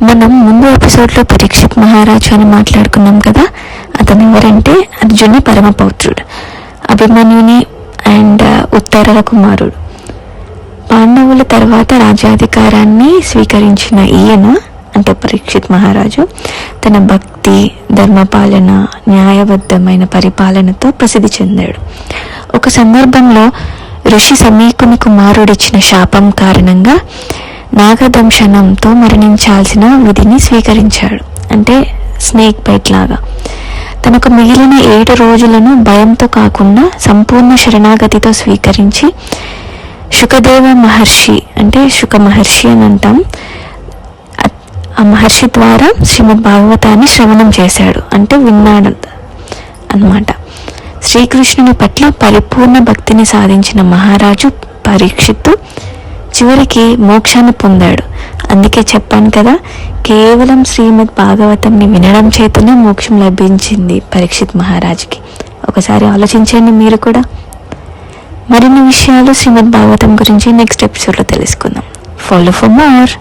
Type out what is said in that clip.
మనం ముందు ఎపిసోడ్లో పరీక్షిత్ మహారాజు అని మాట్లాడుకున్నాం కదా. అతను ఎవరంటే అర్జుని పరమపౌత్రుడు, అభిమన్యుని అండ్ ఉత్తర కుమారుడు. పాండవుల తర్వాత రాజ్యాధికారాన్ని స్వీకరించిన ఈయన అంటే పరీక్షిత్ మహారాజు తన భక్తి, ధర్మపాలన, న్యాయబద్ధమైన పరిపాలనతో ప్రసిద్ధి చెందాడు. ఒక సందర్భంలో ఋషి సమీకుని కుమారుడిచ్చిన శాపం కారణంగా నాగదంశనంతో మరణించాల్సిన విధిని స్వీకరించాడు. అంటే స్నేక్ బైట్ లాగా. తనకు మిగిలిన 7 రోజులను భయంతో కాకుండా సంపూర్ణ శరణాగతితో స్వీకరించి శుకదేవ మహర్షి అంటే శుక మహర్షి అని అంటాం, ఆ మహర్షి ద్వారా శ్రీమద్ భాగవతాన్ని శ్రవణం చేశాడు, అంటే విన్నాడు అన్నమాట. శ్రీకృష్ణుని పట్ల పరిపూర్ణ భక్తిని సాధించిన మహారాజు పరీక్షిత్తు చివరికి మోక్షాన్ని పొందాడు. అందుకే చెప్పాను కదా, కేవలం శ్రీమద్ భాగవతంని వినడం చేతనే మోక్షం లభించింది పరీక్షిత్ మహారాజుకి. ఒకసారి ఆలోచించండి మీరు కూడా. మరిన్ని విషయాలు శ్రీమద్ భాగవతం గురించి నెక్స్ట్ ఎపిసోడ్లో తెలుసుకుందాం. Follow for more.